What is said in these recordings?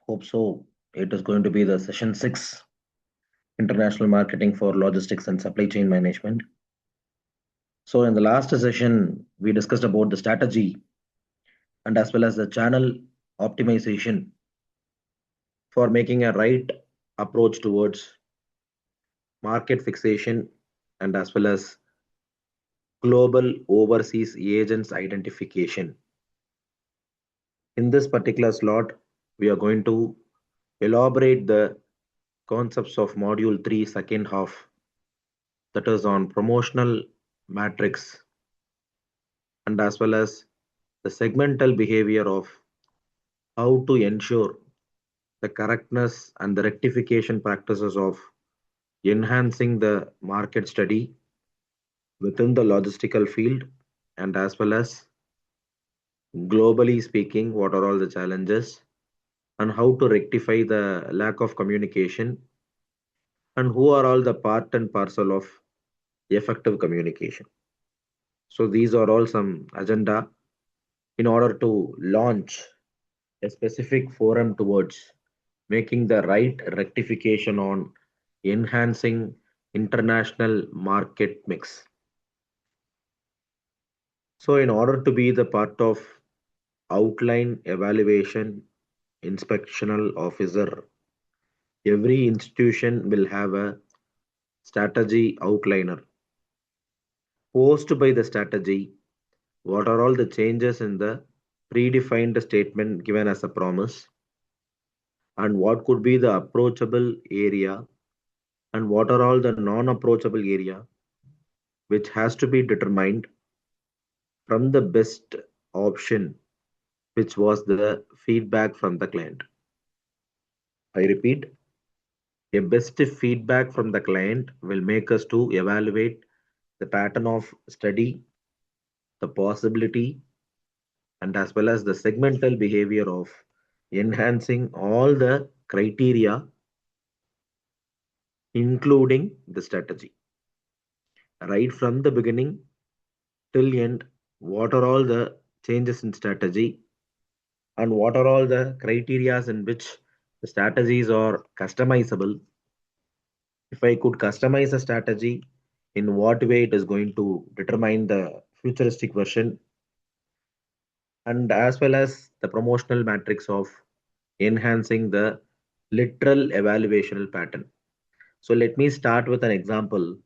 Hope so. It is going to be the session 6, International Marketing for Logistics and Supply Chain Management. So, in the last session, we discussed about the strategy and as well as the channel optimization for making a right approach towards market fixation and as well as global overseas agents identification. In this particular slot, we are going to elaborate the concepts of module 3 second half, that is on promotional matrix and as well as the segmental behavior of how to ensure the correctness and the rectification practices of enhancing the market study within the logistical field, and as well as globally speaking what are all the challenges and how to rectify the lack of communication and who are all the part and parcel of effective communication. So these are all some agenda in order to launch a specific forum towards making the right rectification on enhancing international market mix. So, in order to be the part of outline evaluation inspectional officer, every institution will have a strategy outliner. Post by the strategy, what are all the changes in the predefined statement given as a promise, and what could be the approachable area, and what are all the non-approachable area which has to be determined from the best option, which was the feedback from the client. I repeat, a best feedback from the client will make us to evaluate the pattern of study, the possibility, and as well as the segmental behavior of enhancing all the criteria, including the strategy. Right from the beginning till end, what are all the changes in strategy and what are all the criterias in which the strategies are customizable. If I could customize a strategy, in what way it is going to determine the futuristic version, and as well as the promotional matrix of enhancing the literal evaluational pattern. So let me start with an example.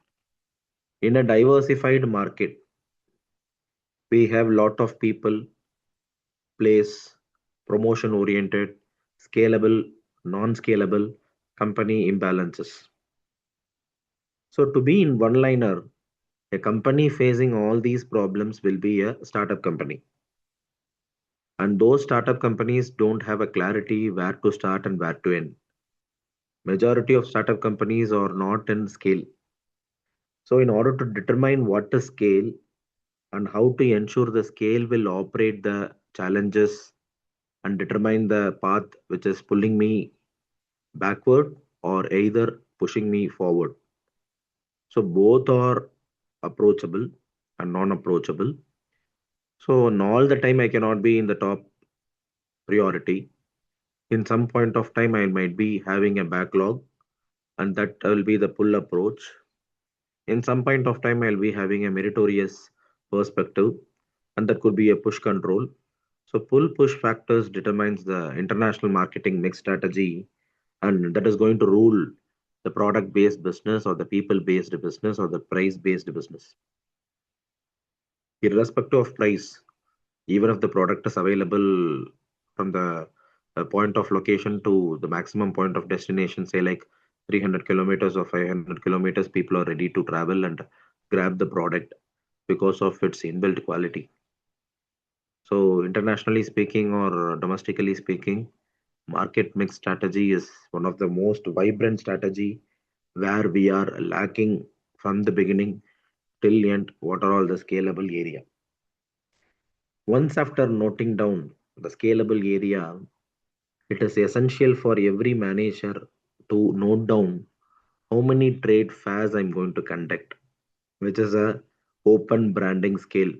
In a diversified market, we have lot of people, place, promotion oriented, scalable, non-scalable company imbalances. So to be in one liner, a company facing all these problems will be a startup company. And those startup companies don't have a clarity where to start and where to end. Majority of startup companies are not in scale. So in order to determine what is scale and how to ensure the scale will operate the challenges and determine the path which is pulling me backward or either pushing me forward. So both are approachable and non-approachable. So in all the time I cannot be in the top priority. In some point of time I might be having a backlog, and that will be the pull approach. In some point of time I'll be having a meritorious perspective, and that could be a push control. So pull push factors determines the international marketing mix strategy, and that is going to rule the product based business or the people based business or the price based business. Irrespective of price, even if the product is available from the point of location to the maximum point of destination, say like 300 kilometers or 500 kilometers, people are ready to travel and grab the product because of its inbuilt quality. So internationally speaking or domestically speaking, market mix strategy is one of the most vibrant strategy where we are lacking from the beginning till end what are all the scalable area. Once after noting down the scalable area, it is essential for every manager to note down how many trade fairs I'm going to conduct, which is a open branding scale.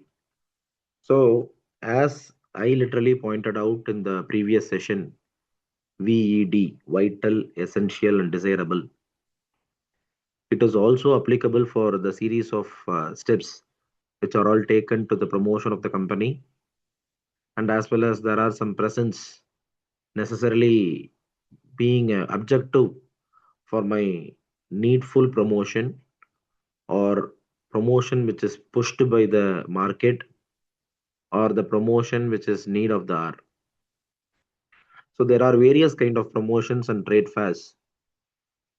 So as I literally pointed out in the previous session, VED, vital, essential, and desirable. It is also applicable for the series of steps which are all taken to the promotion of the company, and as well as there are some presence necessarily being objective for my needful promotion or promotion which is pushed by the market or the promotion which is need of the hour. So there are various kind of promotions and trade fairs.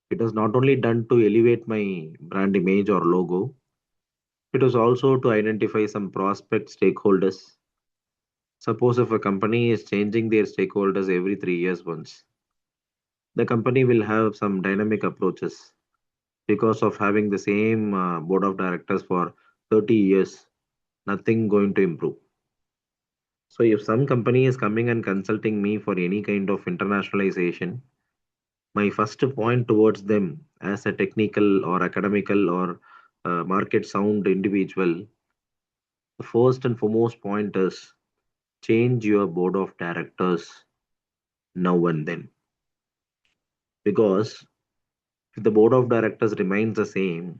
It is not only done to elevate my brand image or logo, it is also to identify some prospect stakeholders. Suppose if a company is changing their stakeholders every 3 years once, the company will have some dynamic approaches because of having the same board of directors for 30 years, nothing going to improve. So if some company is coming and consulting me for any kind of internationalization, my first point towards them as a technical or academical or market sound individual, the first and foremost point is change your board of directors now and then. Because if the board of directors remains the same,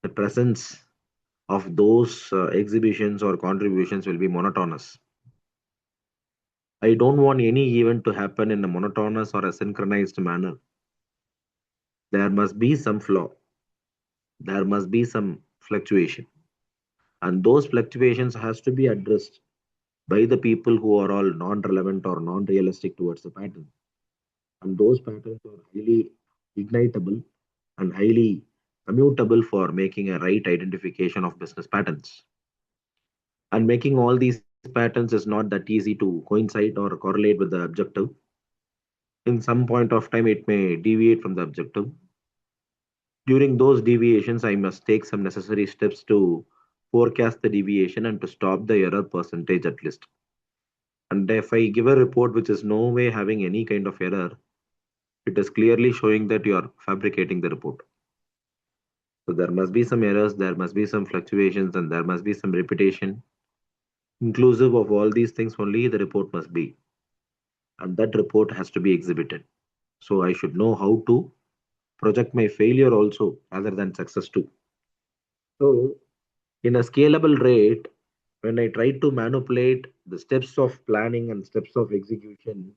the presence of those exhibitions or contributions will be monotonous. I don't want any event to happen in a monotonous or a synchronized manner. There must be some flaw, there must be some fluctuation, and those fluctuations has to be addressed by the people who are all non-relevant or non-realistic towards the pattern. And those patterns are highly ignitable and highly commutable for making a right identification of business patterns. And making all these patterns is not that easy to coincide or correlate with the objective. In some point of time, it may deviate from the objective. During those deviations, I must take some necessary steps to forecast the deviation and to stop the error percentage at least. And if I give a report which is no way having any kind of error, it is clearly showing that you are fabricating the report. So there must be some errors, there must be some fluctuations, and there must be some repetition. Inclusive of all these things, only the report must be. And that report has to be exhibited. So I should know how to project my failure also rather than success too. So in a scalable rate, when I try to manipulate the steps of planning and steps of execution,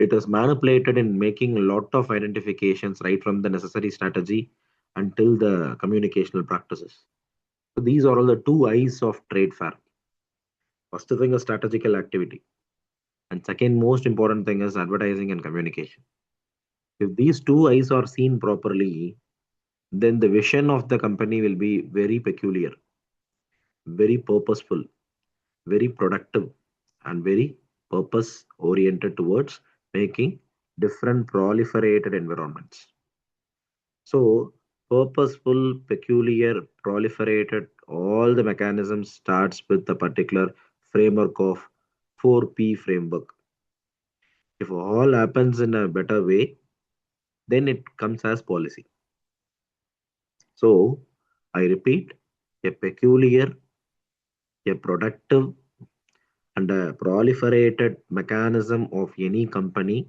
it is manipulated in making a lot of identifications right from the necessary strategy until the communicational practices. So these are all the two eyes of trade fair. First thing is strategical activity, and second most important thing is advertising and communication. If these two eyes are seen properly, then the vision of the company will be very peculiar, very purposeful, very productive, and very purpose oriented towards making different proliferated environments. So, purposeful, peculiar, proliferated, all the mechanisms starts with the particular framework of 4P framework. If all happens in a better way, then it comes as policy. So, I repeat, a peculiar, a productive, and a proliferated mechanism of any company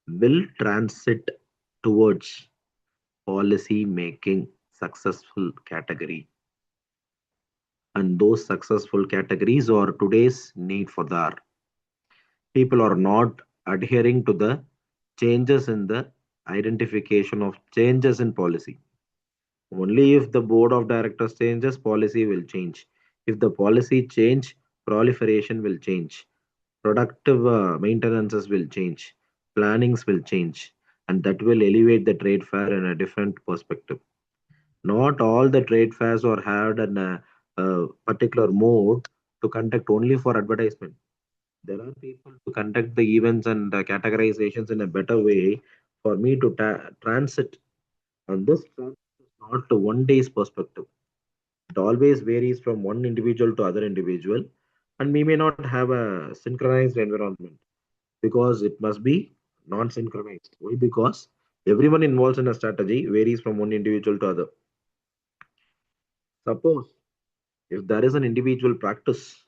will transit towards policy making successful category. And those successful categories are today's need for the hour. People are not adhering to the changes in the identification of changes in policy. Only if the board of directors changes, policy will change. If the policy change, proliferation will change. Productive maintenances will change. Plannings will change. And that will elevate the trade fair in a different perspective. Not all the trade fairs are had in a particular mode to conduct only for advertisement. There are people to conduct the events and categorizations in a better way for me to transit. And this transit is not a one day's perspective. It always varies from one individual to other individual, and we may not have a synchronized environment because it must be non-synchronized. Why? Because everyone involved in a strategy varies from one individual to other. Suppose if there is an individual practice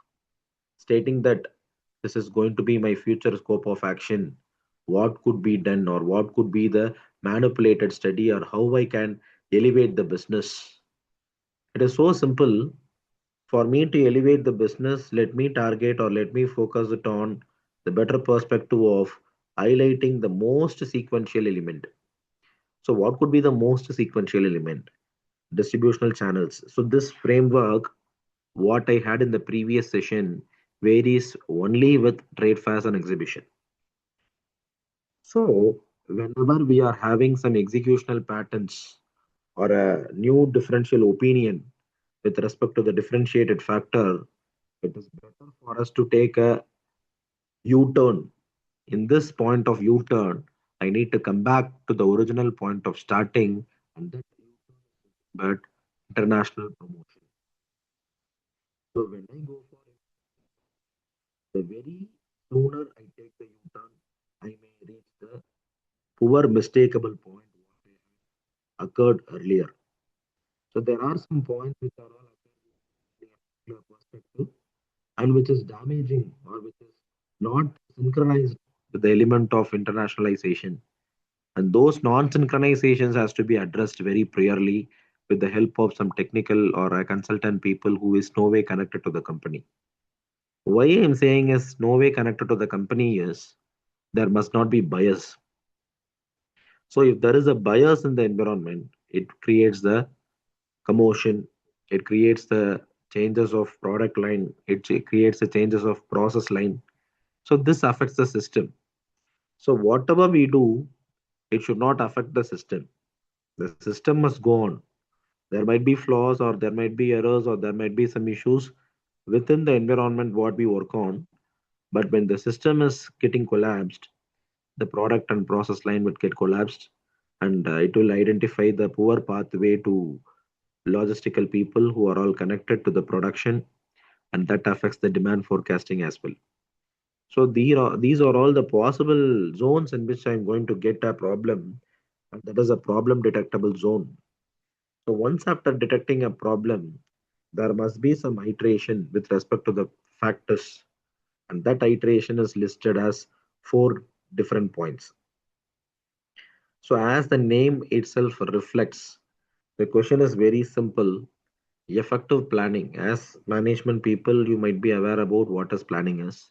stating that This is going to be my future scope of action. What could be done, or what could be the manipulated study, or how I can elevate the business. It is so simple. For me to elevate the business, let me target or let me focus it on the better perspective of highlighting the most sequential element. So, what could be the most sequential element? Distributional channels. So, this framework, what I had in the previous session, varies only with trade fairs and exhibition. So, whenever we are having some executional patterns or a new differential opinion with respect to the differentiated factor, it is better for us to take a U-turn. In this point of U-turn, I need to come back to the original point of starting, and that but international promotion. So when I go for it, the very sooner I take the U-turn, I may reach the poor mistakable point what occurred earlier. So there are some points which are all occurring in a particular perspective and which is damaging or which is not synchronized with the element of internationalization. And those non-synchronizations has to be addressed very priorly with the help of some technical or a consultant people who is no way connected to the company. Why I'm saying is no way connected to the company is there must not be bias. So if there is a bias in the environment, it creates the commotion, it creates the changes of product line, it creates the changes of process line. So this affects the system. So whatever we do, it should not affect the system. The system must go on. There might be flaws or there might be errors or there might be some issues within the environment what we work on. But when the system is getting collapsed, the product and process line would get collapsed, and it will identify the poor pathway to logistical people who are all connected to the production, and that affects the demand forecasting as well. So these are all the possible zones in which I'm going to get a problem, and that is a problem detectable zone. So once after detecting a problem, there must be some iteration with respect to the factors, and that iteration is listed as four different points. So as the name itself reflects, the question is very simple. Effective planning. As management people, you might be aware about what is planning is.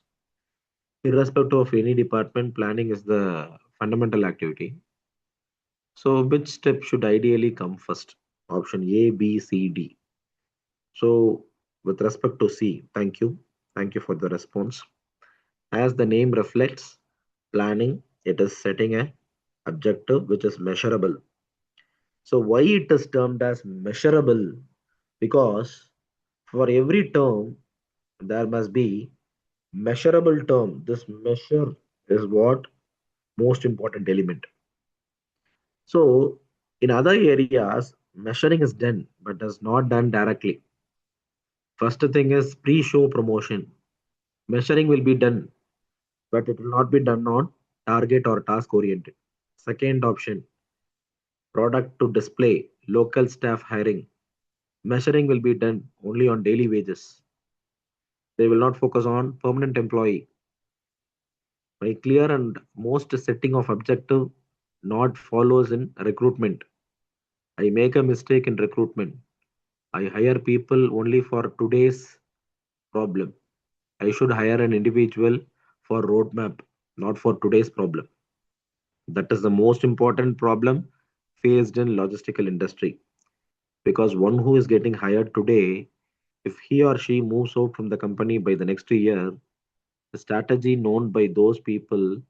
Irrespective of any department, planning is the fundamental activity. So which step should ideally come first? Option A, B, C, D. So, with respect to C, thank you. Thank you for the response. As the name reflects, planning, it is setting a objective which is measurable. So, why it is termed as measurable? Because for every term, there must be measurable term. This measure is what most important element. So, in other areas, measuring is done, but is not done directly. First thing is pre-show promotion. Measuring will be done, but it will not be done on target or task oriented. Second option, product to display, local staff hiring. Measuring will be done only on daily wages. They will not focus on permanent employee. My clear and most setting of objective not follows in recruitment. I make a mistake in recruitment. I hire people only for today's problem. I should hire an individual for roadmap, not for today's problem. That is the most important problem faced in logistical industry, because one who is getting hired today, if he or she moves out from the company by the next year, the strategy known by those people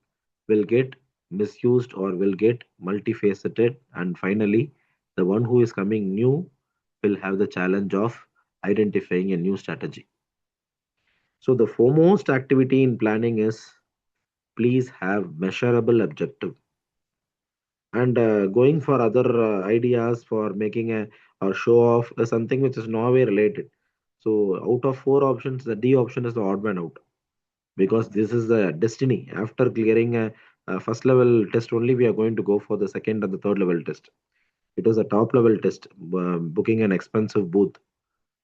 will get misused or will get multifaceted, and finally the one who is coming new will have the challenge of identifying a new strategy. So the foremost activity in planning is please have measurable objective. And going for other ideas for making a or show off is something which is nowhere related. So out of four options, the D option is the odd man out, because this is the destiny. After clearing a first level test only, we are going to go for the second and the third level test. It was a top level test. Booking an expensive booth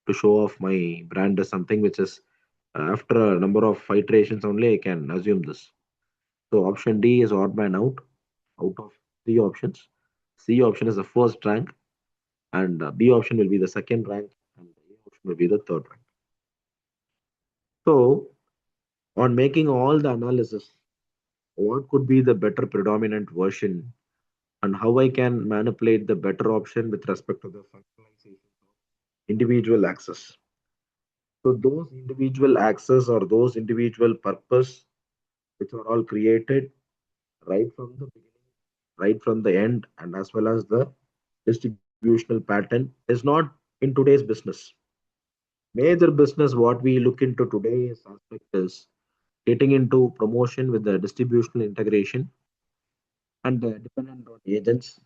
to show off my brand is something which is After a number of iterations only, I can assume this. So option D is odd man out of three options. C option is the first rank, and B option will be the second rank, and A option will be the third rank. So, on making all the analysis, what could be the better predominant version, and how I can manipulate the better option with respect to the functionalization of individual access. So, those individual access or those individual purpose, which are all created right from the beginning, right from the end, and as well as the distributional pattern, is not in today's business. Major business, what we look into today's aspect is getting into promotion with the distributional integration and dependent on agents,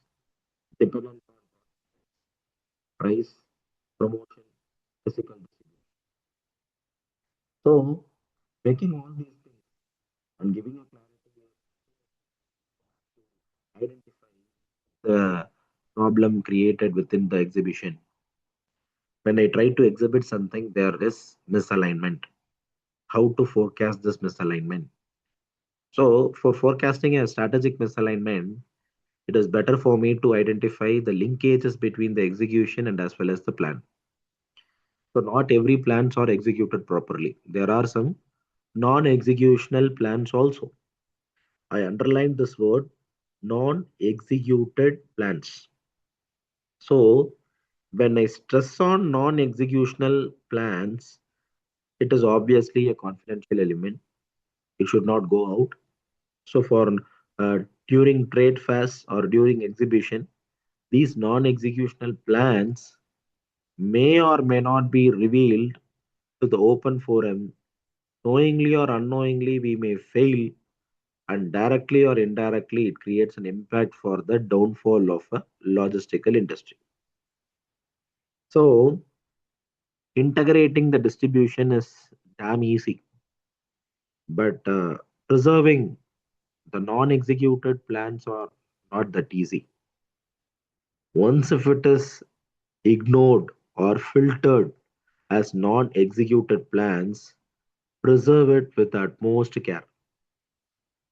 dependent on price, promotion, physical distribution. So, making all these things and giving a clarity to identify the problem created within the exhibition. When I try to exhibit something, there is misalignment. How to forecast this misalignment? So, for forecasting a strategic misalignment, it is better for me to identify the linkages between the execution and as well as the plan. So not every plans are executed properly. There are some non-executional plans also. I underlined this word, non-executed plans. So when I stress on non-executional plans, it is obviously a confidential element. It should not go out. So for during trade fairs or during exhibition, these non-executional plans may or may not be revealed to the open forum. Knowingly or unknowingly, we may fail, and directly or indirectly, it creates an impact for the downfall of a logistical industry. So, integrating the distribution is damn easy, but preserving the non executed plans are not that easy. Once, if it is ignored or filtered as non executed plans, preserve it with the utmost care,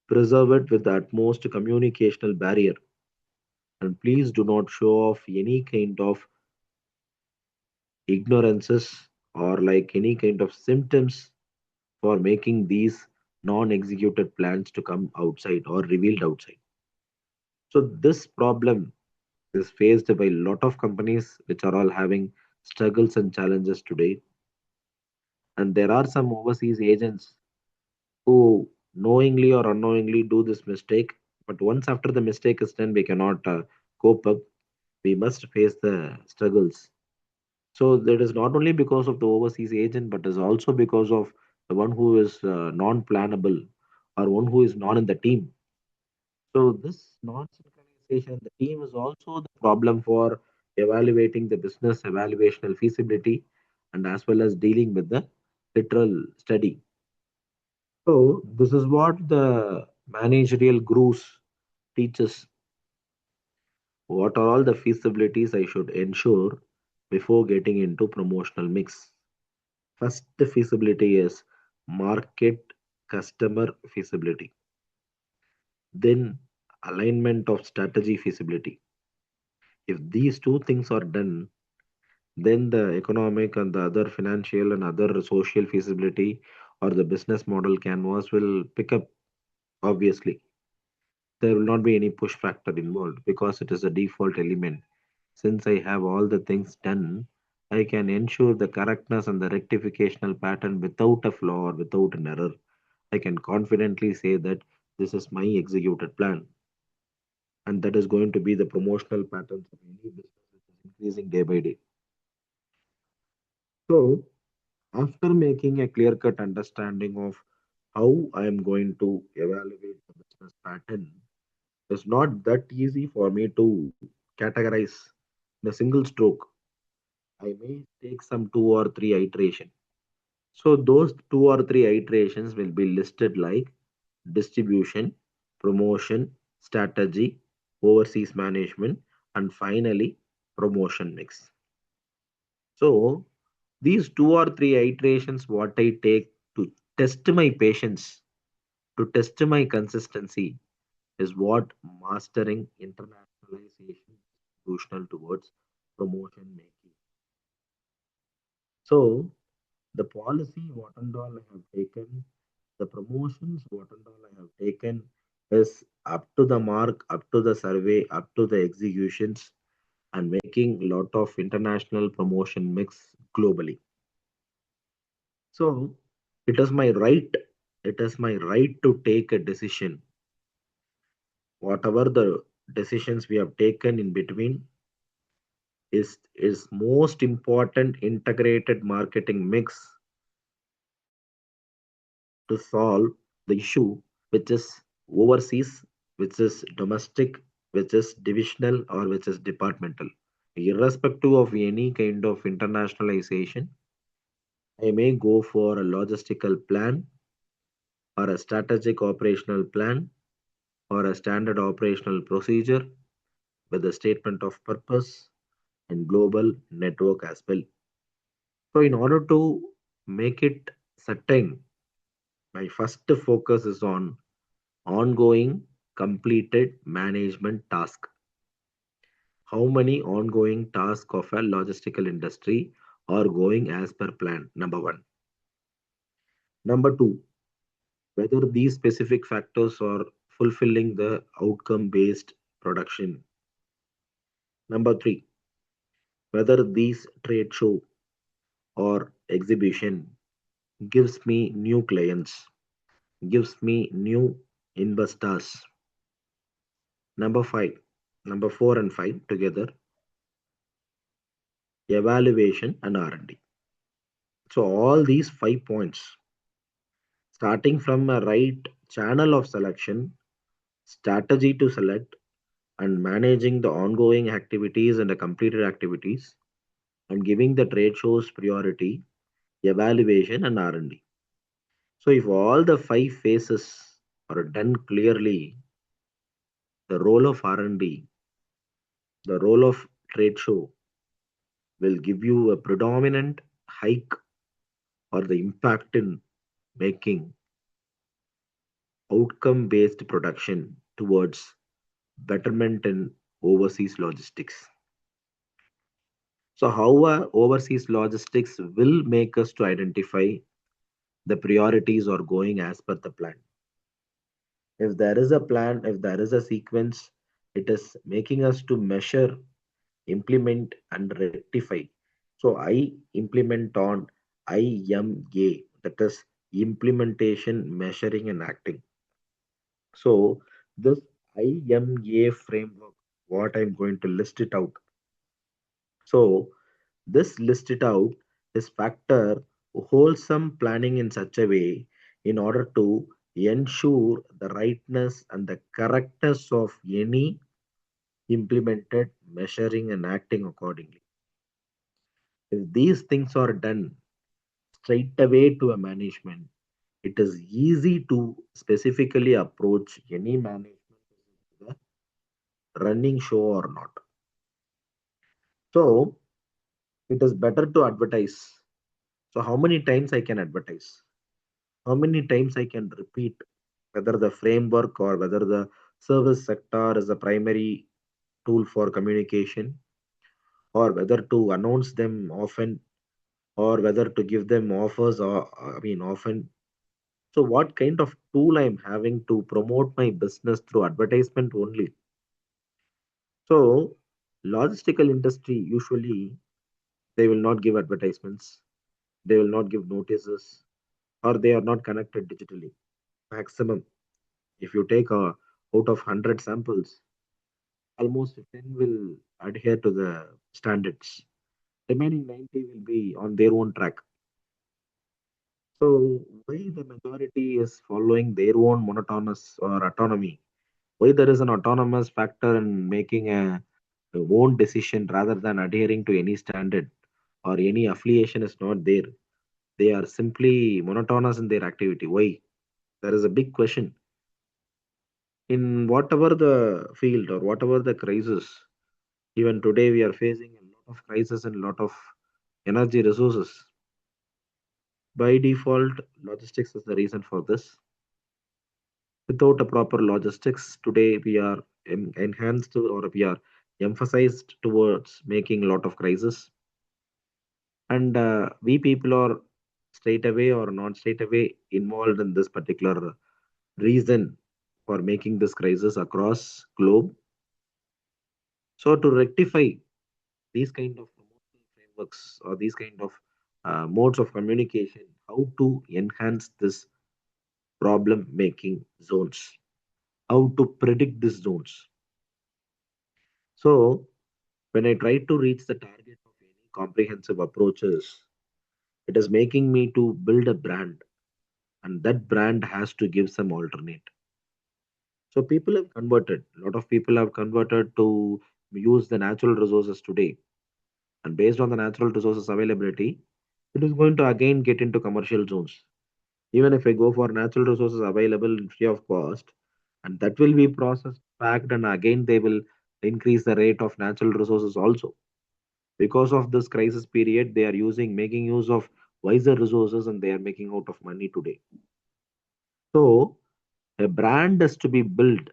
preserve it with the utmost communicational barrier, and please do not show off any kind of ignorances or like any kind of symptoms for making these non-executed plans to come outside or revealed outside. So this problem is faced by a lot of companies which are all having struggles and challenges today, and there are some overseas agents who knowingly or unknowingly do this mistake, but once after the mistake is done we cannot cope up. We must face the struggles. So that is not only because of the overseas agent, but is also because of the one who is non-plannable or one who is not in the team. So this non-synchronization, the team is also the problem for evaluating the business evaluational feasibility and as well as dealing with the literal study. So this is what the managerial gurus teaches. What are all the feasibilities I should ensure before getting into promotional mix? First feasibility is market customer feasibility. Then alignment of strategy feasibility. If these two things are done, then the economic and the other financial and other social feasibility or the business model canvas will pick up obviously. There will not be any push factor involved because it is a default element. Since I have all the things done, I can ensure the correctness and the rectificational pattern without a flaw or without an error. I can confidently say that this is my executed plan, and that is going to be the promotional patterns of any business which is increasing day by day. So, after making a clear cut understanding of how I am going to evaluate the business pattern, it's not that easy for me to categorize in a single stroke. I may take some two or three iteration. So those two or three iterations will be listed like distribution, promotion, strategy, overseas management, and finally promotion mix. So these two or three iterations, what I take to test my patience, to test my consistency is what mastering internationalization is crucial towards promotion making. So the policy what and all I have taken, the promotions what and all I have taken is up to the mark, up to the survey, up to the executions, and making lot of international promotion mix globally. So it is my right, it is my right to take a decision. Whatever the decisions we have taken in between is most important integrated marketing mix to solve the issue which is overseas, which is domestic, which is divisional or which is departmental. Irrespective of any kind of internationalization, I may go for a logistical plan or a strategic operational plan or a standard operational procedure with a statement of purpose and global network as well. So, in order to make it certain, my first focus is on ongoing completed management task. How many ongoing tasks of a logistical industry are going as per plan? Number one. Number two, whether these specific factors are fulfilling the outcome based production. Number three, whether these trade show or exhibition gives me new clients, gives me new investors. Number five, number four and five together, evaluation and R&D. So all these 5 points, starting from a right channel of selection, strategy to select, and managing the ongoing activities and the completed activities, and giving the trade shows priority, evaluation and R&D. So if all the 5 phases are done clearly, the role of R&D, the role of trade show will give you a predominant hike or the impact in making outcome based production towards betterment in overseas logistics. So, how overseas logistics will make us to identify the priorities are going as per the plan. If there is a plan, if there is a sequence, it is making us to measure, implement, and rectify. So, I implement on IMA, that is implementation, measuring, and acting. So, this IMA framework, what I'm going to list it out. So, this listed out is factor wholesome planning in such a way in order to ensure the rightness and the correctness of any implemented measuring and acting accordingly. If these things are done straight away to a management, it is easy to specifically approach any management whether running show or not. So it is better to advertise. So how many times I can advertise? How many times I can repeat whether the framework or whether the service sector is the primary tool for communication, or whether to announce them often, or whether to give them offers or often. So what kind of tool I'm having to promote my business through advertisement only? So logistical industry usually they will not give advertisements, they will not give notices, or they are not connected digitally. Maximum, if you take out of 100 samples, almost 10 will adhere to the standards. Remaining 90 will be on their own track. So why the majority is following their own monotonous or autonomy? Why there is an autonomous factor in making a own decision rather than adhering to any standard or any affiliation is not there. They are simply monotonous in their activity. Why? There is a big question. In whatever the field or whatever the crisis, even today we are facing a lot of crisis and a lot of energy resources. By default, logistics is the reason for this. Without a proper logistics, today we are enhanced or we are emphasized towards making a lot of crisis. And we people are straight away or not straight away involved in this particular reason for making this crisis across globe. So to rectify these kind of promotional frameworks or these kind of modes of communication, how to enhance this problem making zones, how to predict these zones. So when I try to reach the target of any comprehensive approaches, it is making me to build a brand, and that brand has to give some alternate. So people have converted, a lot of people have converted to use the natural resources today. And based on the natural resources availability, it is going to again get into commercial zones. Even if I go for natural resources available free of cost, and that will be processed, packed, and again they will increase the rate of natural resources also. Because of this crisis period, they are making use of wiser resources and they are making out of money today. So a brand is to be built,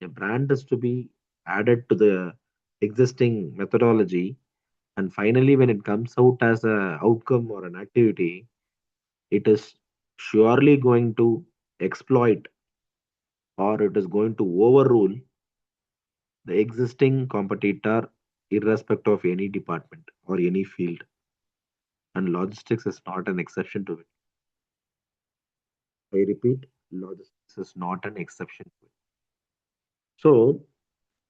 a brand is to be added to the existing methodology, and finally when it comes out as a outcome or an activity, it is surely going to exploit or it is going to overrule the existing competitor irrespective of any department or any field, and logistics is not an exception to it. I repeat, logistics is not an exception to it. So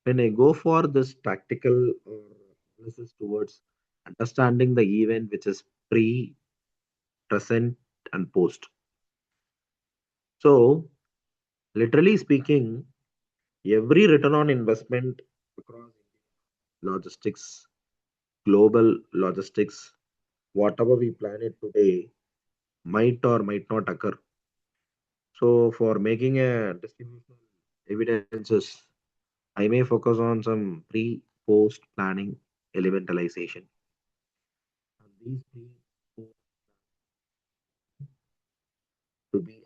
when I go for this tactical or analysis towards understanding the event which is pre, present, and post. So literally speaking, every return on investment across logistics, global logistics, whatever we plan it today, might or might not occur. So for making a distribution evidences, I may focus on some pre-post planning elementalization. And these pre-post to be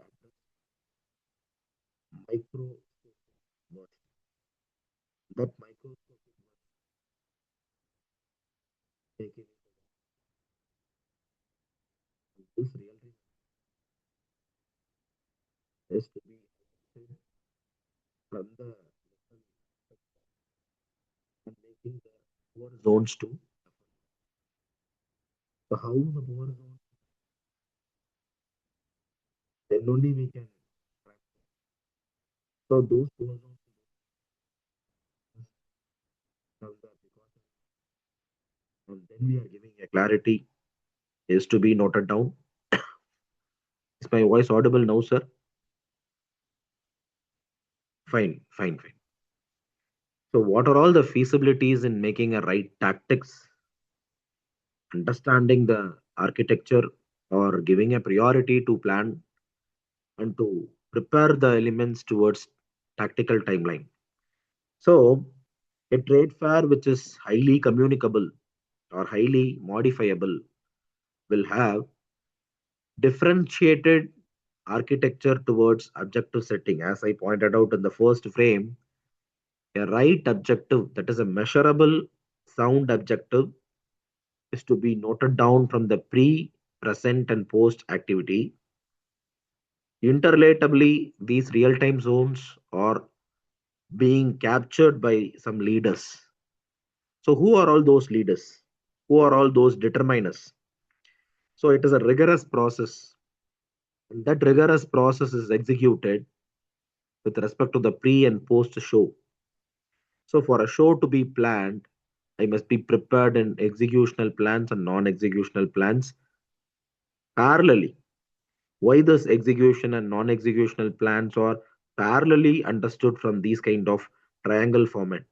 microscopic work. That microscopic work taking this real time is to be understood from the and making the poor zones too. So how the poor zones, then only we can. So those poor zones from the precaution, and then we are giving a clarity is to be noted down. Is my voice audible now, sir? Fine, fine, fine. So what are all the feasibilities in making a right tactics, understanding the architecture, or giving a priority to plan and to prepare the elements towards tactical timeline. So a trade fair which is highly communicable or highly modifiable will have differentiated architecture towards objective setting. As I pointed out in the first frame, a right objective, that is a measurable sound objective, is to be noted down from the pre, present, and post activity. Interrelatably, these real time zones are being captured by some leaders. So, who are all those leaders? Who are all those determiners? So, it is a rigorous process, and that rigorous process is executed with respect to the pre and post show. So, for a show to be planned, I must be prepared in executional plans and non executional plans parallelly. Why this execution and non executional plans are parallelly understood from these kind of triangle format?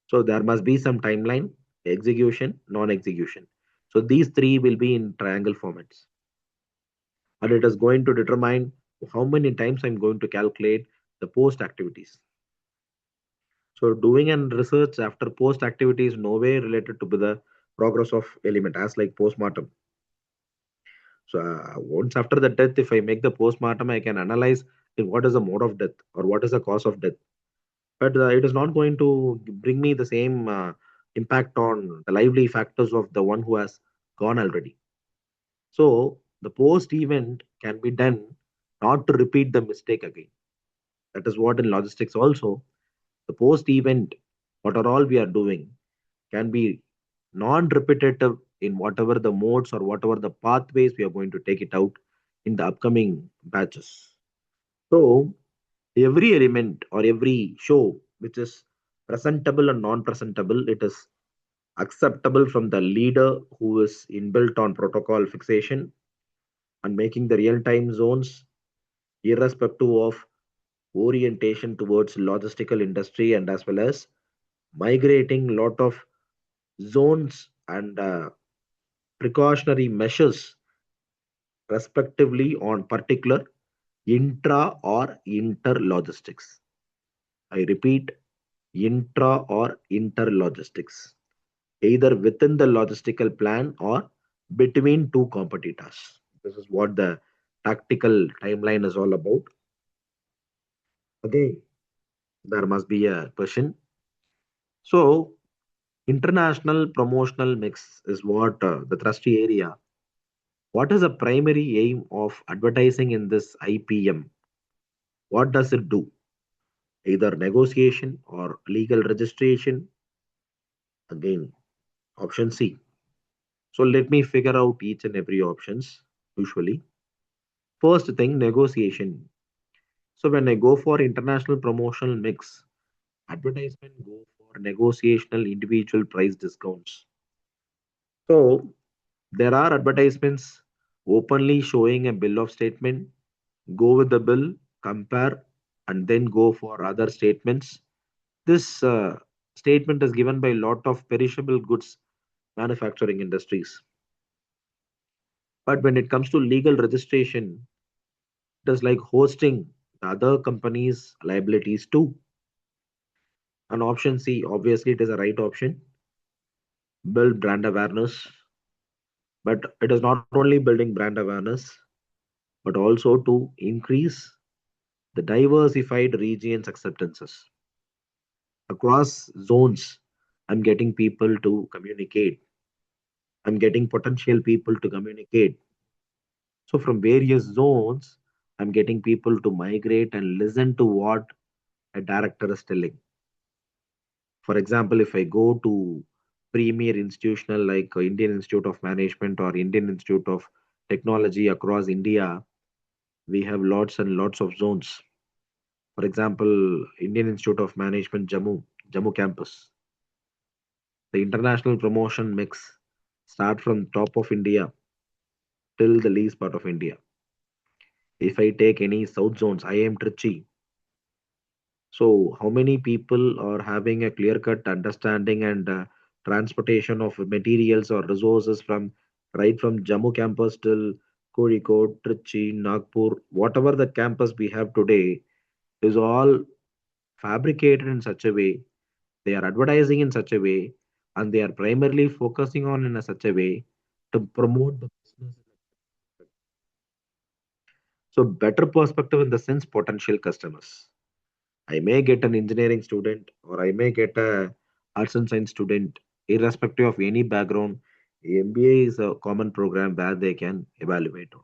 So, there must be some timeline, execution, non execution. So, these three will be in triangle formats, and it is going to determine how many times I'm going to calculate the post activities. So doing and research after post activity is no way related to the progress of element as like postmortem. So once after the death, if I make the post-mortem, I can analyze what is the mode of death or what is the cause of death. But it is not going to bring me the same impact on the lively factors of the one who has gone already. So the post-event can be done not to repeat the mistake again. That is what in logistics also, the post-event, what are all we are doing can be non-repetitive in whatever the modes or whatever the pathways we are going to take it out in the upcoming batches. So every element or every show which is presentable and non-presentable, it is acceptable from the leader who is inbuilt on protocol fixation and making the real-time zones irrespective of orientation towards logistical industry and as well as migrating lot of zones and precautionary measures respectively on particular intra or inter logistics. I repeat, intra or inter logistics, either within the logistical plan or between two competitors. This is what the tactical timeline is all about. Again, there must be a question. So, international promotional mix is what the trusty area. What is the primary aim of advertising in this IPM? What does it do? Either negotiation or legal registration? Again, option C. So let me figure out each and every options usually. First thing, negotiation. So when I go for international promotional mix, advertisement go for negotiational individual price discounts. So there are advertisements openly showing a bill of statement, go with the bill, compare, and then go for other statements. This statement is given by a lot of perishable goods manufacturing industries. But when it comes to legal registration, it is like hosting the other companies' liabilities too. And option C, obviously, it is a right option. Build brand awareness, but it is not only building brand awareness, but also to increase the diversified regions acceptances across zones. I'm getting people to communicate. I'm getting potential people to communicate. So from various zones, I'm getting people to migrate and listen to what a director is telling. For example, if I go to premier institutional like Indian Institute of Management or Indian Institute of Technology across India, we have lots and lots of zones. For example, Indian Institute of Management Jammu campus. The international promotion mix start from top of India till the least part of India. If I take any south zones, I am Trichy. So, how many people are having a clear-cut understanding and transportation of materials or resources from right from Jammu campus till Kozhikode, Trichy, Nagpur, whatever the campus we have today is all fabricated in such a way, they are advertising in such a way, and they are primarily focusing on in a such a way to promote the business. So, better perspective in the sense potential customers. I may get an engineering student or I may get a arts and science student, irrespective of any background. MBA is a common program where they can evaluate on.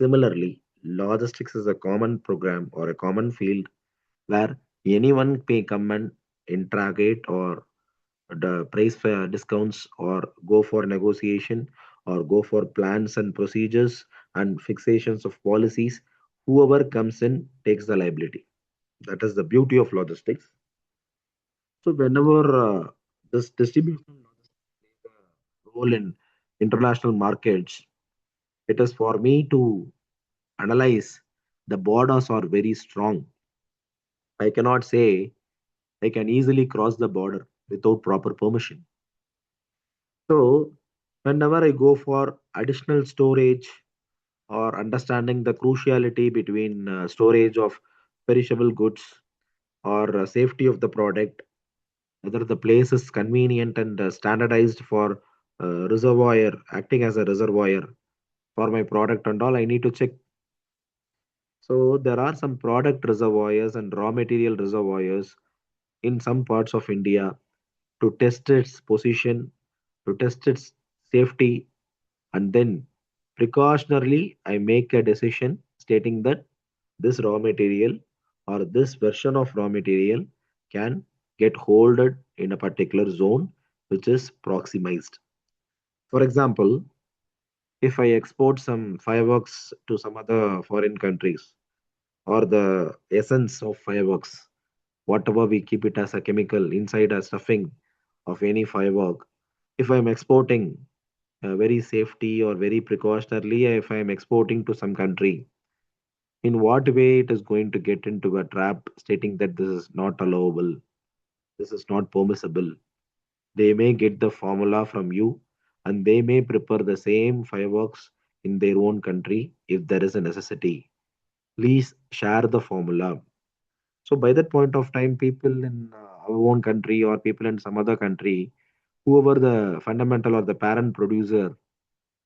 Similarly, logistics is a common program or a common field where anyone may come and interrogate or the price for discounts or go for negotiation or go for plans and procedures and fixations of policies. Whoever comes in takes the liability. That is the beauty of logistics. So whenever this distribution logistics plays a role in international markets, it is for me to analyze the borders are very strong. I cannot say I can easily cross the border without proper permission. So whenever I go for additional storage or understanding the cruciality between storage of perishable goods or safety of the product, whether the place is convenient and standardized for reservoir acting as a reservoir, for my product and all, I need to check. So there are some product reservoirs and raw material reservoirs in some parts of India to test its position, to test its safety, and then precautionarily I make a decision stating that this raw material or this version of raw material can get holded in a particular zone which is proximized. For example, if I export some fireworks to some other foreign countries, or the essence of fireworks, whatever we keep it as a chemical inside a stuffing of any firework, if I'm exporting very safety or very precautionarily, if I'm exporting to some country, in what way it is going to get into a trap stating that this is not allowable, this is not permissible. They may get the formula from you and they may prepare the same fireworks in their own country if there is a necessity. Please share the formula. So by that point of time, people in our own country or people in some other country, whoever the fundamental or the parent producer,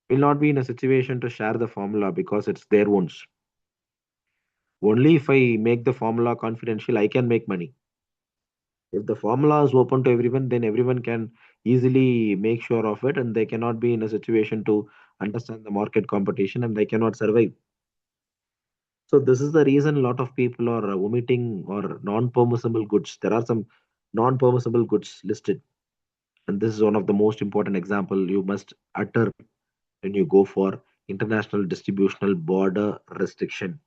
will not be in a situation to share the formula because it's their own. Only if I make the formula confidential, I can make money. If the formula is open to everyone, then everyone can easily make sure of it and they cannot be in a situation to understand the market competition and they cannot survive. So this is the reason a lot of people are omitting or non-permissible goods. There are some non-permissible goods listed, and this is one of the most important example you must utter when you go for international distributional border restriction.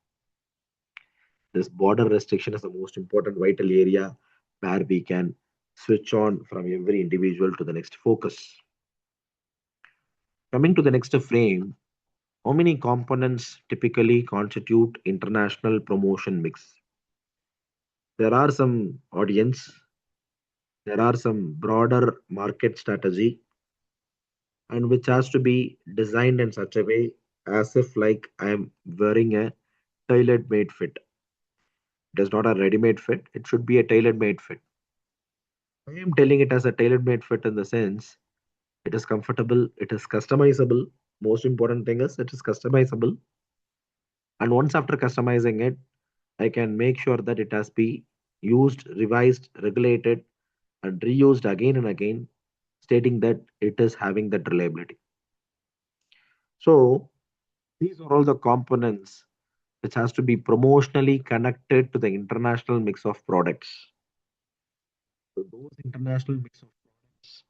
This border restriction is the most important vital area where we can switch on from every individual to the next focus. Coming to the next frame, how many components typically constitute international promotion mix? There are some audience, there are some broader market strategy, and which has to be designed in such a way as if like I am wearing a tailored made fit. It is not a ready made fit, it should be a tailored made fit. I am telling it as a tailor made fit in the sense it is comfortable, it is customizable. Most important thing is it is customizable. And once after customizing it, I can make sure that it has been used, revised, regulated, and reused again and again, stating that it is having that reliability. So these are all the components which has to be promotionally connected to the international mix of products. So those international mix of products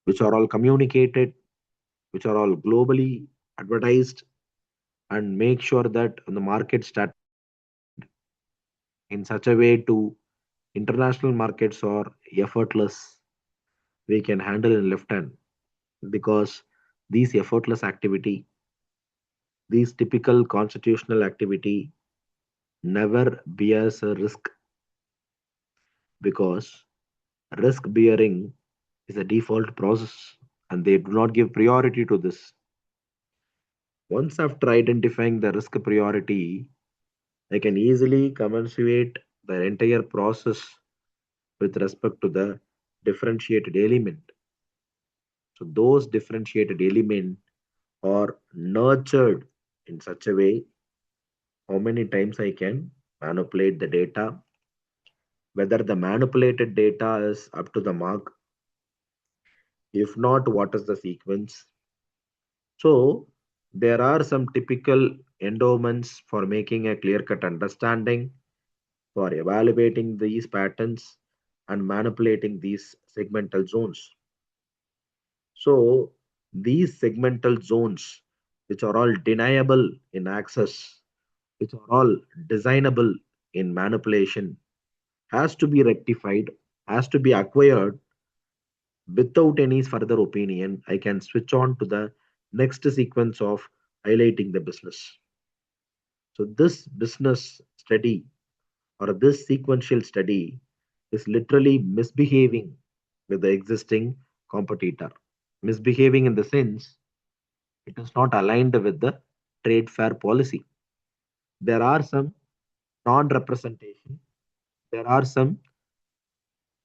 which are all communicated, which are all globally advertised, and make sure that the market strategy is designed in such a way to international markets are effortless. We can handle in left hand because these effortless activity, these typical constitutional activity never bears a risk because risk bearing is a default process and they do not give priority to this. Once after identifying the risk priority, I can easily commensurate the entire process with respect to the differentiated element. So those differentiated element are nurtured in such a way how many times I can manipulate the data, whether the manipulated data is up to the mark, if not, what is the sequence. So there are some typical endowments for making a clear-cut understanding, for evaluating these patterns and manipulating these segmental zones. So these segmental zones, which are all deniable in access, which are all designable in manipulation, has to be rectified, has to be acquired without any further opinion. I can switch on to the next sequence of highlighting the business. So this business study or this sequential study is literally misbehaving with the existing competitor. Misbehaving in the sense it is not aligned with the trade fair policy. There are some non representation, there are some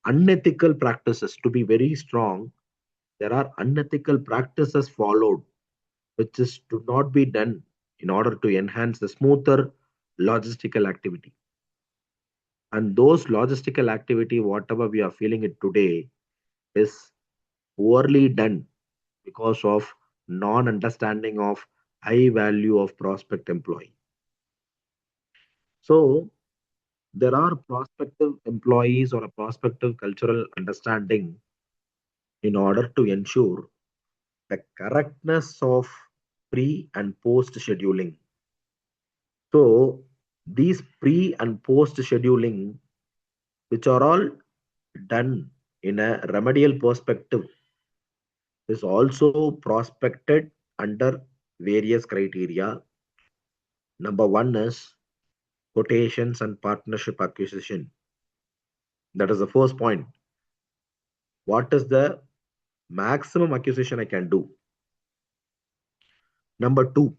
unethical practices. To be very strong, there are unethical practices followed which is to not be done in order to enhance the smoother logistical activity. And those logistical activity, whatever we are feeling it today, is poorly done because of non-understanding of high value of prospect employee. So there are prospective employees or a prospective cultural understanding in order to ensure the correctness of pre and post scheduling. So these pre and post scheduling, which are all done in a remedial perspective, is also prospected under various criteria. Number one is quotations and partnership acquisition. That is the first point. What is the maximum acquisition I can do? Number two,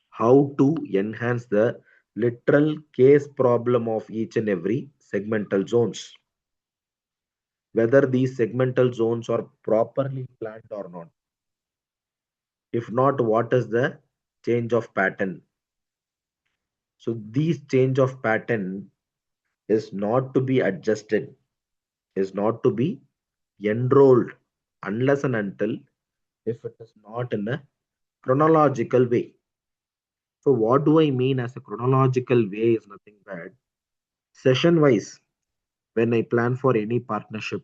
how to enhance the literal case problem of each and every segmental zones. Whether these segmental zones are properly planned or not. If not, what is the change of pattern? So these change of pattern is not to be adjusted, is not to be enrolled unless and until if it is not in a chronological way. So what do I mean as a chronological way is nothing bad. Session wise, when I plan for any partnership,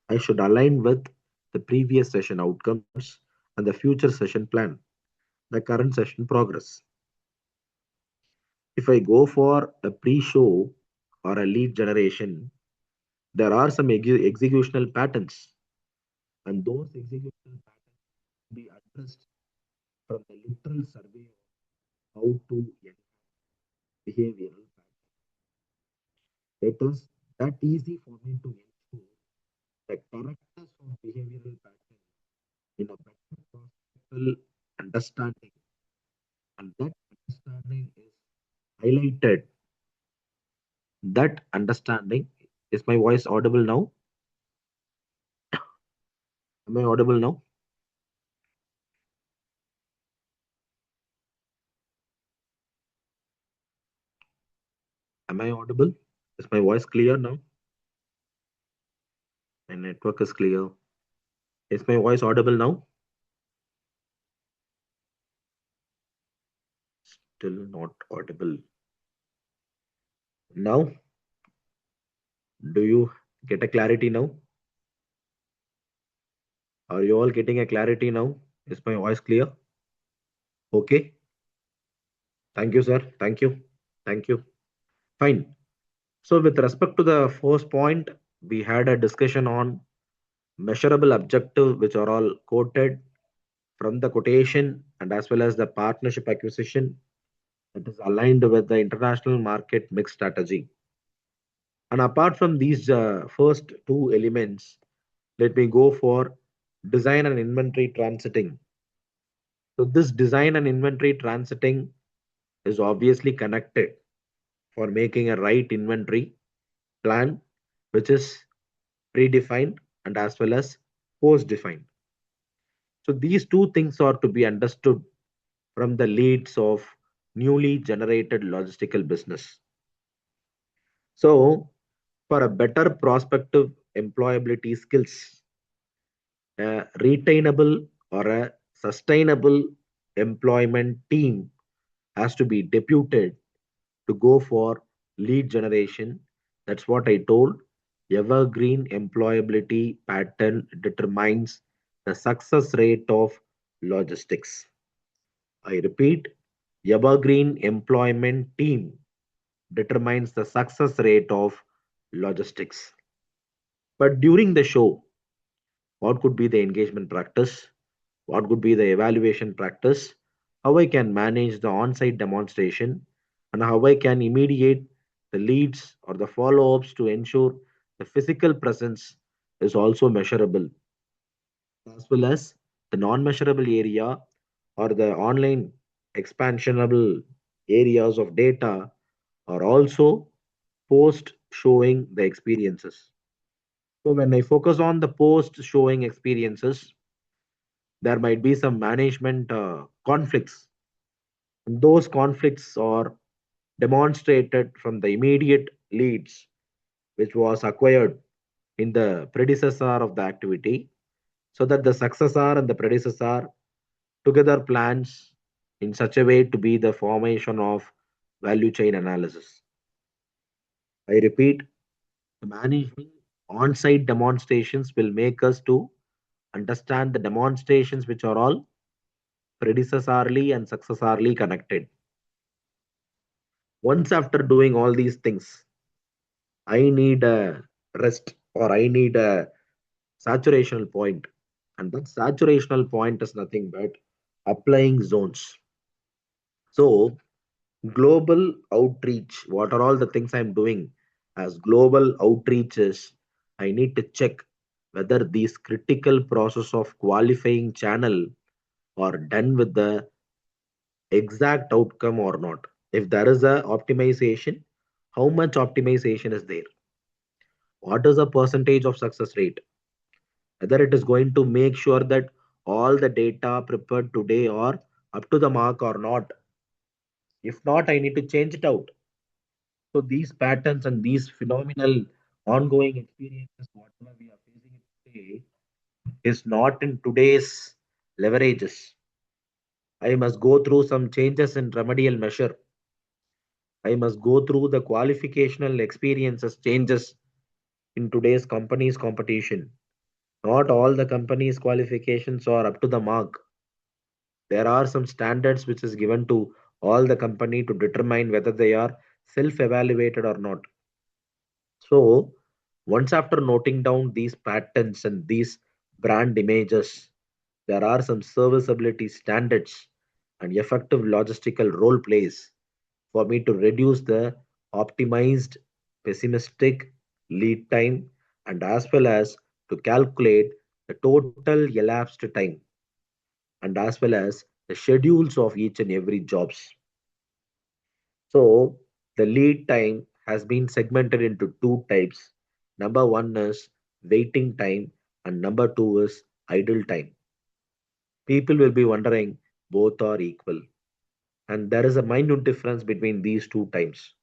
I should align with the previous session outcomes and the future session plan, the current session progress. If I go for a pre-show or a lead generation, there are some executional patterns, and those executional patterns be addressed from the literal survey of how to enhance behavioral patterns. It is that easy for me to ensure the correctness of behavioral pattern in a better prospectual understanding, and that understanding is highlighted. That understanding, is my voice audible now? Am I audible now? Am I audible? Is my voice clear now? My network is clear. Is my voice audible now? Still not audible. Now, do you get a clarity now? Are you all getting a clarity now? Is my voice clear? Okay. Thank you, sir. Thank you. Thank you. Fine. So, with respect to the first point, we had a discussion on measurable objective, which are all quoted from the quotation and as well as the partnership acquisition that is aligned with the international market mix strategy. And apart from these first two elements, let me go for design and inventory transiting. So, this design and inventory transiting is obviously connected for making a right inventory plan, which is predefined and as well as post defined. So, these two things are to be understood from the leads of newly generated logistical business. So, for a better prospective employability skills, a retainable or a sustainable employment team has to be deputed to go for lead generation. That's what I told. Evergreen employability pattern determines the success rate of logistics. I repeat, evergreen employment team determines the success rate of logistics. But during the show, what could be the engagement practice? What could be the evaluation practice? How I can manage the on site demonstration, and how I can immediate the leads or the follow ups to ensure the physical presence is also measurable, as well as the non measurable area or the online expansionable areas of data are also post showing the experiences. So when I focus on the post showing experiences, there might be some management conflicts. And those conflicts are demonstrated from the immediate leads which was acquired in the predecessor of the activity, so that the successor and the predecessor together plans in such a way to be the formation of value chain analysis. I repeat, managing on-site demonstrations will make us to understand the demonstrations which are all predecessorly and successorly connected. Once after doing all these things, I need a rest or I need a saturational point. And that saturational point is nothing but applying zones. So, global outreach, what are all the things I'm doing as global outreaches? I need to check whether these critical process of qualifying channel are done with the exact outcome or not. If there is a optimization, how much optimization is there? What is the percentage of success rate? Whether it is going to make sure that all the data prepared today are up to the mark or not. If not, I need to change it out. So these patterns and these phenomenal ongoing experiences, whatever we are facing today, is not in today's leverages. I must go through some changes in remedial measure. I must go through the qualificational experiences changes in today's company's competition. Not all the companies' qualifications are up to the mark. There are some standards which is given to all the company to determine whether they are self-evaluated or not. So once after noting down these patterns and these brand images, there are some serviceability standards and effective logistical role plays for me to reduce the optimized pessimistic lead time and as well as to calculate the total elapsed time and as well as the schedules of each and every jobs. So the lead time has been segmented into two types. Number one is waiting time and number two is idle time. People will be wondering both are equal and there is a minute difference between these two times.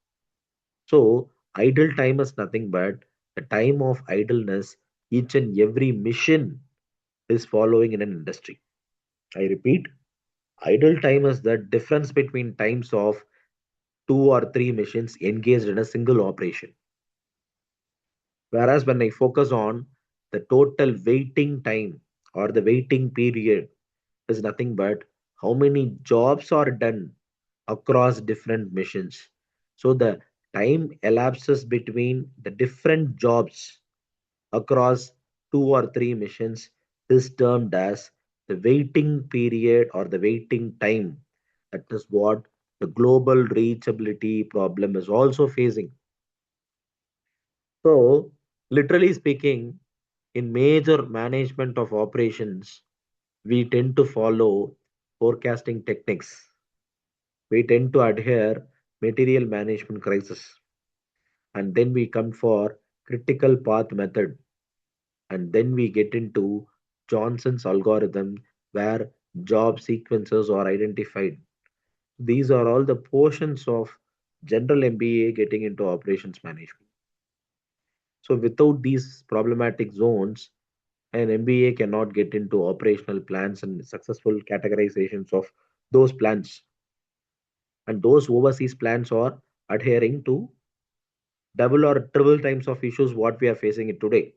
So idle time is nothing but the time of idleness each and every mission is following in an industry. I repeat, idle time is the difference between times of two or three machines engaged in a single operation. Whereas when I focus on the total waiting time or the waiting period is nothing but how many jobs are done across different missions. So the time elapses between the different jobs across two or three missions is termed as the waiting period or the waiting time. That is what the global reachability problem is also facing. So, literally speaking, in major management of operations, we tend to follow forecasting techniques. We tend to adhere material management crisis, and then we come for critical path method, and then we get into Johnson's algorithm where job sequences are identified. These are all the portions of general MBA getting into operations management. So without these problematic zones, an MBA cannot get into operational plans and successful categorizations of those plans. And those overseas plans are adhering to double or triple times of issues what we are facing it today.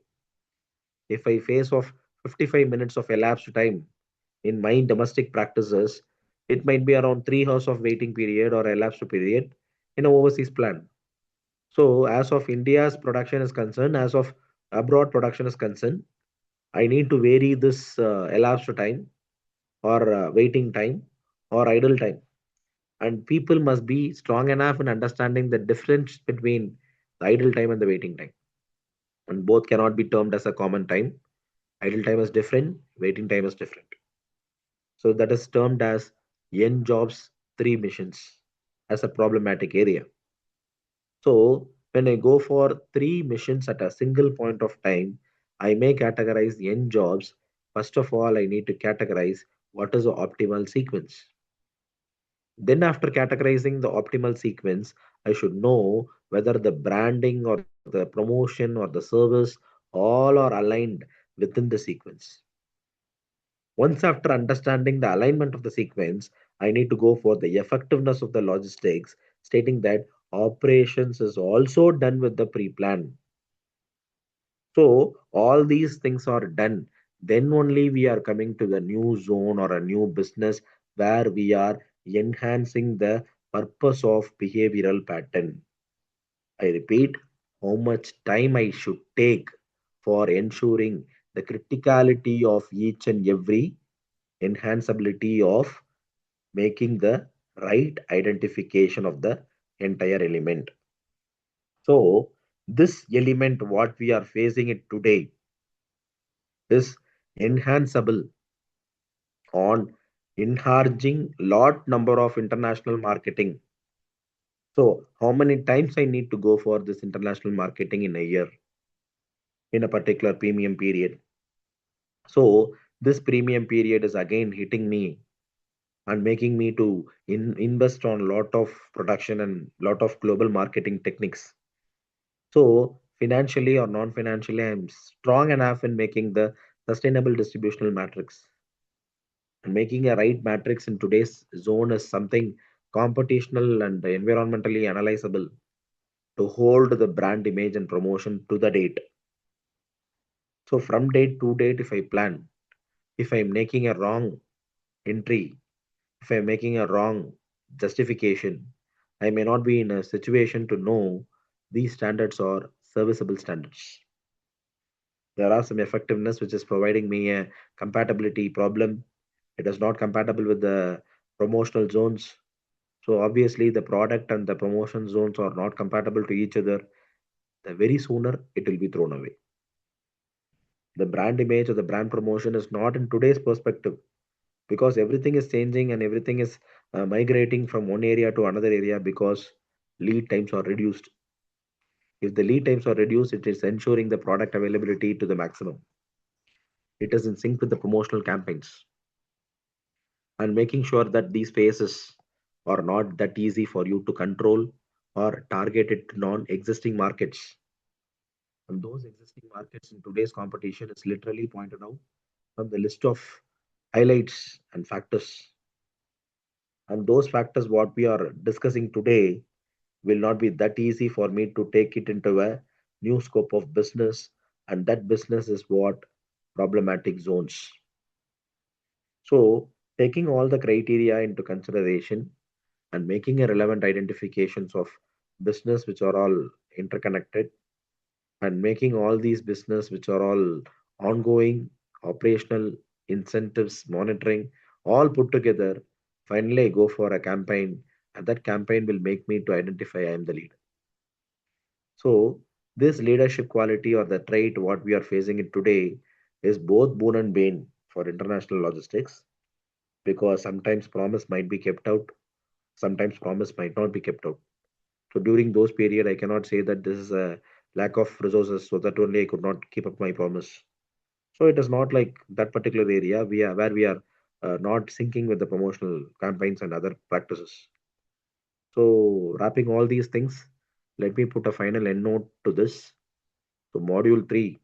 If I face of 55 minutes of elapsed time in my domestic practices, it might be around 3 hours of waiting period or elapsed period in an overseas plan. So as of India's production is concerned, as of abroad production is concerned, I need to vary this elapsed time or waiting time or idle time. And people must be strong enough in understanding the difference between the idle time and the waiting time. And both cannot be termed as a common time. Idle time is different, waiting time is different. So that is termed as N jobs, three missions as a problematic area. So when I go for three missions at a single point of time, I may categorize N jobs First of all, I need to categorize what is the optimal sequence. Then, after categorizing the optimal sequence, I should know whether the branding or the promotion or the service all are aligned within the sequence. Once after understanding the alignment of the sequence, I need to go for the effectiveness of the logistics, stating that operations is also done with the pre-plan. So all these things are done. Then only we are coming to the new zone or a new business where we are enhancing the purpose of behavioral pattern. I repeat, how much time I should take for ensuring the criticality of each and every enhanceability of making the right identification of the entire element. So this element what we are facing it today is enhanceable on enlarging lot number of international marketing. So how many times I need to go for this international marketing in a year in a particular premium period. So this premium period is again hitting me and making me to invest on lot of production and lot of global marketing techniques. So financially or non-financially, I'm strong enough in making the sustainable distributional matrix. And making a right matrix in today's zone is something computational and environmentally analyzable to hold the brand image and promotion to the date. So from date to date, if I plan, if I'm making a wrong entry, if I'm making a wrong justification, I may not be in a situation to know these standards are serviceable standards. There are some effectiveness which is providing me a compatibility problem. It is not compatible with the promotional zones. So obviously the product and the promotion zones are not compatible to each other. The very sooner it will be thrown away. The brand image or the brand promotion is not in today's perspective because everything is changing and everything is migrating from one area to another area because lead times are reduced. If the lead times are reduced, it is ensuring the product availability to the maximum. It is in sync with the promotional campaigns and making sure that these phases are not that easy for you to control or target it to non-existing markets. And those existing markets in today's competition is literally pointed out from the list of highlights and factors. And those factors what we are discussing today will not be that easy for me to take it into a new scope of business. And that business is what problematic zones. So taking all the criteria into consideration and making a relevant identifications of business which are all interconnected and making all these business which are all ongoing operational incentives monitoring all put together, finally I go for a campaign and that campaign will make me to identify I am the leader. So this leadership quality or the trait what we are facing it today is both boon and bane for international logistics because sometimes promise might be kept out, sometimes promise might not be kept out. So during those period, I cannot say that this is a lack of resources, so that only I could not keep up my promise. So it is not like that particular area we are where we are not syncing with the promotional campaigns and other practices. So wrapping all these things, let me put a final end note to this. So module three,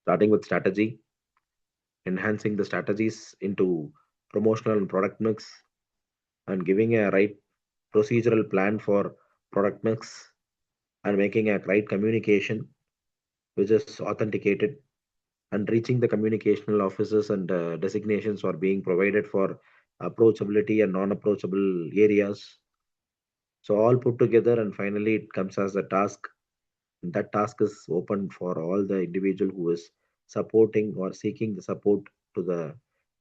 starting with strategy, enhancing the strategies into promotional and product mix, and giving a right procedural plan for product mix, and making a right communication which is authenticated and reaching the communicational officers and designations are being provided for approachability and non-approachable areas. So all put together and finally it comes as a task. And that task is open for all the individual who is supporting or seeking the support to the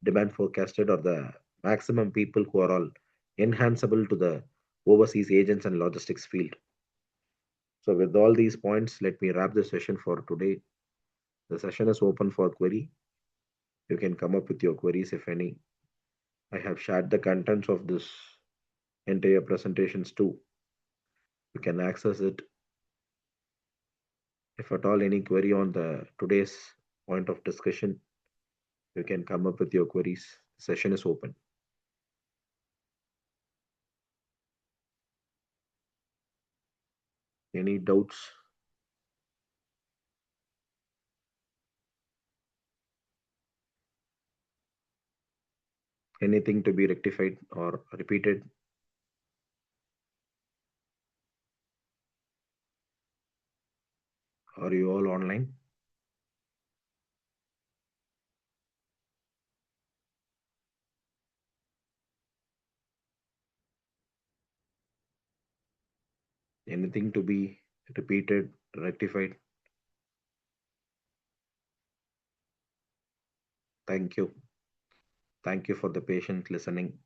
demand forecasted or the maximum people who are all enhanceable to the overseas agents and logistics field. So with all these points, let me wrap the session for today. The session is open for query. You can come up with your queries if any. I have shared the contents of this entire presentations too. You can access it if at all any query on the today's point of discussion. You can come up with your queries. Session is open. Any doubts? Anything to be rectified or repeated? Are you all online? Anything to be repeated, rectified? Thank you. Thank you for the patient listening.